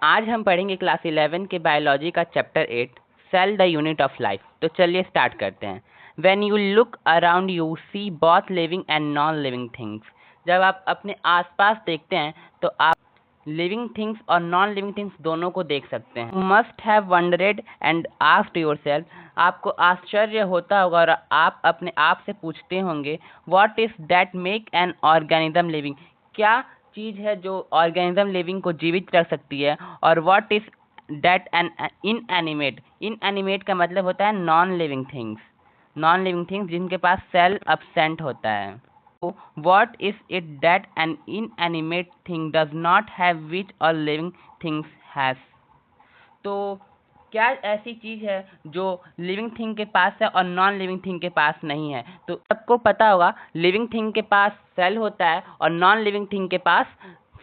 आज हम पढ़ेंगे क्लास 11 के बायोलॉजी का chapter 8 cell the unit of life. तो चलिए स्टार्ट करते हैं। When you look around you see both living and non living things. जब आप अपने आसपास देखते हैं तो आप लिविंग थिंग्स और नॉन लिविंग थिंग्स दोनों को देख सकते हैं। You must have wondered and asked yourself, आपको आश्चर्य होता होगा और आप अपने आप से पूछते होंगे, what is that make an organism living, क्या चीज है जो ऑर्गेनिज्म लिविंग को जीवित रख सकती है। और what is that an inanimate, inanimate का मतलब होता है non living things, non living things जिनके पास सेल absent होता है। What is it that an inanimate thing does not have which a living things has? तो क्या ऐसी चीज है जो लिविंग थिंग के पास है और नॉन लिविंग थिंग के पास नहीं है। तो सबको पता होगा लिविंग थिंग के पास सेल होता है और नॉन लिविंग थिंग के पास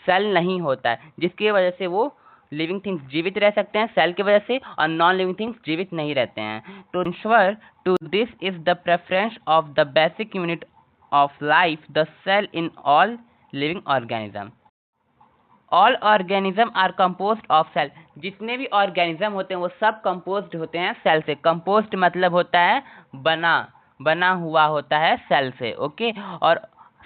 सेल नहीं होता है, जिसकी वजह से वो लिविंग थिंग्स जीवित रह सकते हैं सेल की वजह से और नॉन लिविंग थिंग्स जीवित नहीं रहते हैं। तो answer to this is the preference of the basic unit of life, the cell in all living organism. All organism are composed of cell, जितने भी ऑर्गेनिज्म होते हैं वो सब कंपोज्ड होते हैं सेल से। कंपोज्ड मतलब होता है बना हुआ होता है सेल से। ओके, और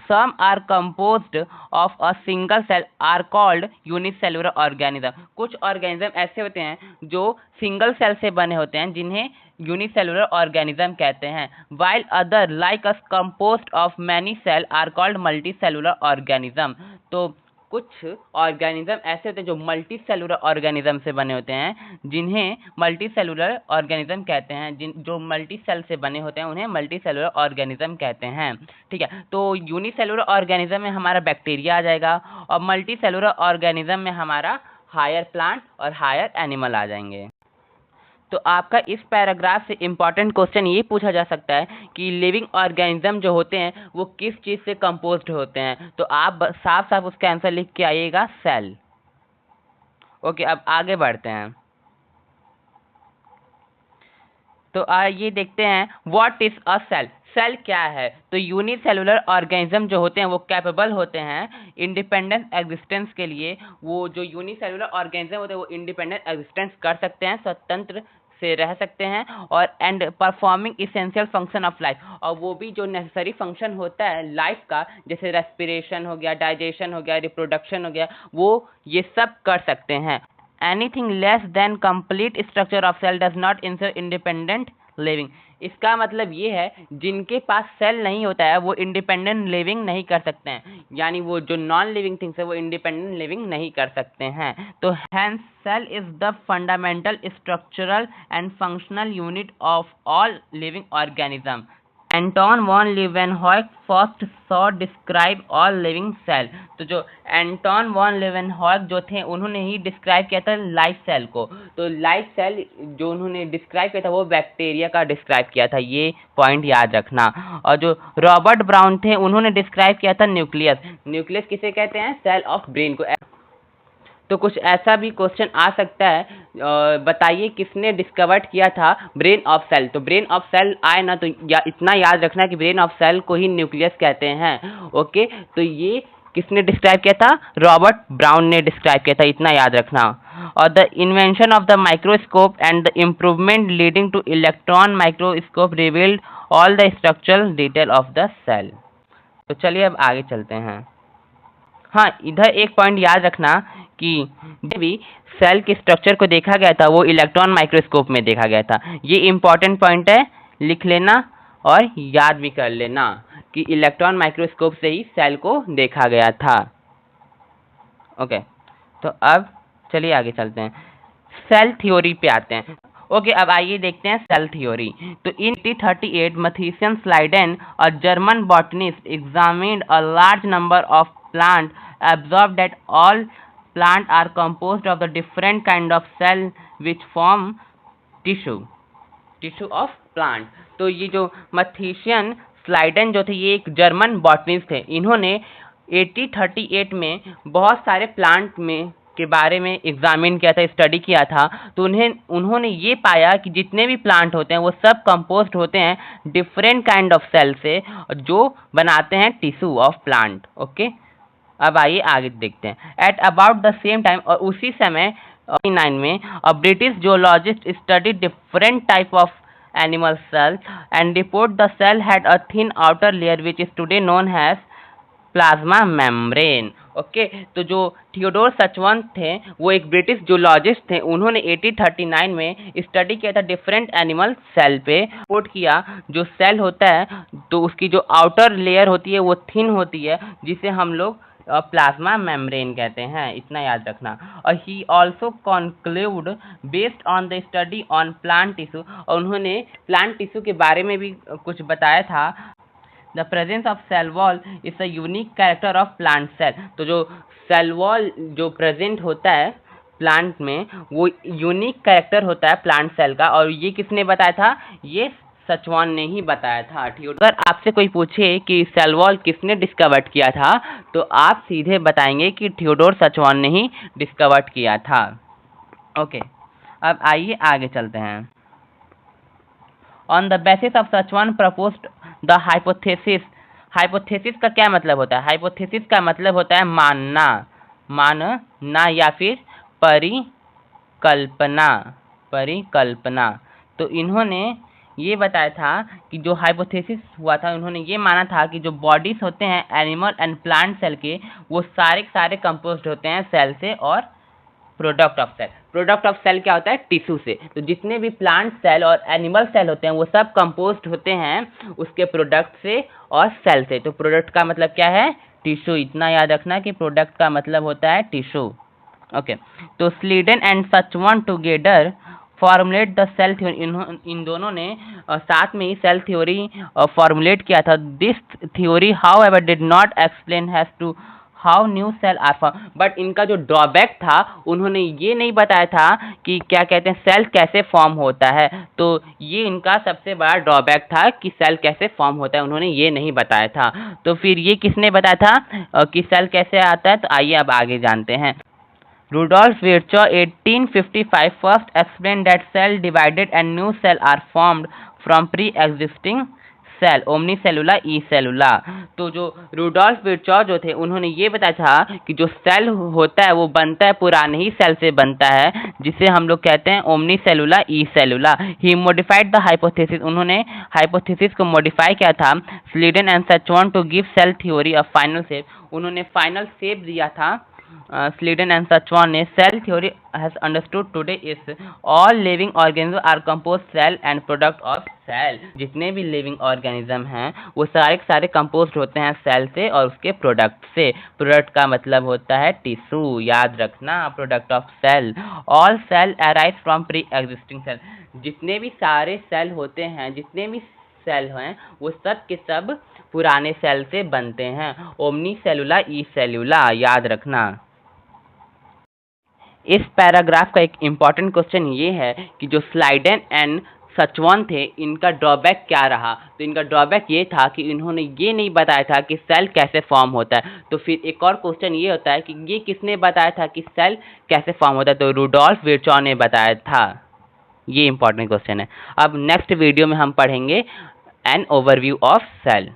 some are composed of a single cell are called unicellular organism. कुछ ऑर्गेनिज्म ऐसे होते हैं जो सिंगल सेल से बने होते हैं जिन्हें यूनिसेलुलर ऑर्गेनिज्म कहते हैं। While other like us composed of many cell are called multicellular organism. तो कुछ ऑर्गेनिज्म ऐसे होते हैं जो मल्टी सेलुलर ऑर्गेनिज्म से बने होते हैं जिन्हें मल्टी सेलुलर ऑर्गेनिज्म कहते हैं। जो मल्टी सेल से बने होते हैं उन्हें मल्टी सेलुलर ऑर्गेनिज्म कहते हैं। ठीक है, तो यूनिसेलुलर ऑर्गेनिज्म में हमारा बैक्टीरिया आ जाएगा और मल्टी सेलुलर ऑर्गेनिज्म में हमारा हायर प्लांट और हायर एनिमल आ जाएंगे। तो आपका इस पैराग्राफ से इम्पॉर्टेंट क्वेश्चन ये पूछा जा सकता है कि लिविंग ऑर्गेनिज्म जो होते हैं वो किस चीज़ से कंपोज्ड होते हैं। तो आप साफ साफ उसका आंसर लिख के आइएगा सेल। ओके, अब आगे बढ़ते हैं। तो आइए देखते हैं what is a cell. Cell क्या है? तो यूनिसेलुलर ऑर्गेनिज्म जो होते हैं वो कैपेबल होते हैं इंडिपेंडेंट एग्जिस्टेंस के लिए। वो जो यूनिसेलुलर ऑर्गेनिज्म होते हैं वो इंडिपेंडेंट एग्जिस्टेंस कर सकते हैं, स्वतंत्र से रह सकते हैं, और and performing essential function of life, और वो भी जो नेसेसरी फंक्शन होता है लाइफ का, जैसे रेस्पिरेशन हो गया, डाइजेशन हो गया, रिप्रोडक्शन हो गया, वो ये सब कर सकते हैं। Anything less than complete structure of cell does not ensure independent living. इसका मतलब ये है जिनके पास सेल नहीं होता है वो इंडिपेंडेंट लिविंग नहीं कर सकते हैं, यानी वो जो नॉन लिविंग थिंग्स है वो इंडिपेंडेंट लिविंग नहीं कर सकते हैं। तो hence cell is the fundamental structural and functional unit of all living organism. Anton von Leeuwenhoek first saw describe all living cell. तो जो एंटोन वॉन लीवेनहॉयक जो थे उन्होंने ही डिस्क्राइब किया था लाइफ सेल को। तो लाइफ सेल जो उन्होंने डिस्क्राइब किया था वो बैक्टीरिया का डिस्क्राइब किया था, ये पॉइंट याद रखना। और जो रॉबर्ट ब्राउन थे उन्होंने डिस्क्राइब किया था न्यूक्लियस। न्यूक्लियस किसे कहते हैं? सेल ऑफ ब्रेन को। तो कुछ ऐसा भी क्वेश्चन आ सकता है, बताइए किसने डिस्कवर्ड किया था ब्रेन ऑफ सेल। तो ब्रेन ऑफ सेल आए ना तो इतना याद रखना कि ब्रेन ऑफ सेल को ही न्यूक्लियस कहते हैं। ओके, तो ये किसने डिस्क्राइब किया था? रॉबर्ट ब्राउन ने डिस्क्राइब किया था, इतना याद रखना। और the invention of the microscope and the improvement leading to electron microscope revealed all the structural detail of the cell. तो चलिए अब आगे चलते हैं। हाँ, इधर एक पॉइंट याद रखना कि जब भी सेल के स्ट्रक्चर को देखा गया था वो इलेक्ट्रॉन माइक्रोस्कोप में देखा गया था। ये इम्पॉर्टेंट पॉइंट है, लिख लेना और याद भी कर लेना कि इलेक्ट्रॉन माइक्रोस्कोप से ही सेल को देखा गया था। ओके, तो अब चलिए आगे चलते हैं, सेल थ्योरी पे आते हैं। ओके, अब आइए देखते हैं सेल थ्योरी। तो in 1838 Matthias Schleiden, a German botanist, examined a large number of plant, observed that all plants are composed of the different kind of cell which form tissue of plant। तो ये जो मैथेशियन Schleiden जो थे ये एक German botanist थे। इन्होंने 1838 में बहुत सारे प्लांट में के बारे में एग्जामिन किया था, स्टडी किया था। तो उन्होंने ये पाया कि जितने भी प्लांट होते हैं वो सब कंपोज्ड होते हैं डिफरेंट काइंड ऑफ सेल से, जो बनाते हैं टिश्यू ऑफ प्लांट। ओके, अब आइए आगे देखते हैं। At about the same time, और उसी समय 19 में a British zoologist studied different type of animal cells and report the cell had a thin outer layer which is today known as plasma membrane. Okay, तो जो Theodore सचवन थे वो एक British zoologist थे। उन्होंने 1839 में स्टडी किया था डिफरेंट एनिमल सेल पे। रिपोर्ट किया जो सेल होता है तो उसकी जो आउटर लेयर होती है वो थिन होती है, जिसे हम लोग प्लाज्मा मेम्ब्रेन कहते हैं, इतना याद रखना। और he also conclude based on the study on plant tissue, और उन्होंने प्लांट टिश्यू के बारे में भी कुछ बताया था। The presence of cell wall is a unique character of plant cell. तो जो सेल वॉल जो प्रेजेंट होता है प्लांट में वो यूनिक कैरेक्टर होता है प्लांट सेल का, और ये किसने बताया था? ये सचवान ने ही बताया था। अगर आपसे कोई पूछे कि सेल वॉल किसने डिस्कवर किया था तो आप सीधे बताएंगे कि थियोडोर सचवान ने ही डिस्कवर किया था। ओके, अब आइए आगे चलते हैं। On the basis of Schwann proposed the hypothesis. Hypothesis का क्या मतलब होता है? हाइपोथेसिस का मतलब होता है मानना, मानना या फिर परिकल्पना, परिकल्पना। तो इन्होंने ये बताया था कि जो हाइपोथेसिस हुआ था, उन्होंने ये माना था कि जो बॉडीज होते हैं एनिमल एंड प्लांट सेल के, वो सारे कंपोज्ड होते हैं सेल से और product of cell. Product of cell क्या होता है? टिश्यू से। तो जितने भी प्लांट सेल और एनिमल सेल होते हैं वो सब कंपोज्ड होते हैं उसके प्रोडक्ट से और सेल से। तो प्रोडक्ट का मतलब क्या है? टिश्यू। इतना याद रखना कि प्रोडक्ट का मतलब होता है टिश्यू। ओके, तो Schleiden and Schwann together formulate the cell theory. इन दोनों ने साथ में ही सेल थ्योरी फॉर्मुलेट किया था। This theory however did not explain has to how new cell are form. But इनका जो ड्रॉबैक था, उन्होंने ये नहीं बताया था कि क्या कहते हैं सेल कैसे फॉर्म होता है। तो ये इनका सबसे बड़ा ड्रॉबैक था कि सेल कैसे फॉर्म होता है, उन्होंने ये नहीं बताया था। तो फिर ये किसने बताया था कि सेल कैसे आता है? तो आइए अब आगे जानते हैं। Rudolf Virchow 1855 first explained that cell divided and new cell are formed from pre-existing cell omnis cellula e cellula. तो जो रूडोल्फ विर्चॉ जो थे उन्होंने ये बताया था कि जो सेल होता है वो बनता है पुराने ही सेल से बनता है, जिसे हम लोग कहते हैं omnis cellula e cellula. He modified the hypothesis. उन्होंने हाइपोथेसिस को मॉडिफाई किया था Schleiden and Schwann to give cell theory a final shape. उन्होंने फाइनल शेप दिया था स्लीडन एंड सचवान ने। Cell theory has understood today is all living organism are compose cell and product of cell. जितने भी living organism हैं वो सारे composed होते हैं सेल से और उसके प्रोडक्ट से। प्रोडक्ट का मतलब होता है टिश्यू, याद रखना। Product of cell, all cell arise from pre existing cell. जितने भी सारे सेल होते हैं, जितने भी सेल हैं वो सब के सब पुराने सेल से बनते हैं। ओमनी सेलुला ई सेलुला, याद रखना। इस पैराग्राफ का एक इम्पॉर्टेंट क्वेश्चन ये है कि जो स्लाइडन एंड सचवान थे इनका ड्रॉबैक क्या रहा? तो इनका ड्रॉबैक ये था कि इन्होंने ये नहीं बताया था कि सेल कैसे फॉर्म होता है। तो फिर एक और क्वेश्चन ये होता है कि ये किसने बताया था कि सेल कैसे फॉर्म होता है? तो रूडोल्फ विर्चॉ ने बताया था। ये इंपॉर्टेंट क्वेश्चन है। अब नेक्स्ट वीडियो में हम पढ़ेंगे एन ओवरव्यू ऑफ सेल।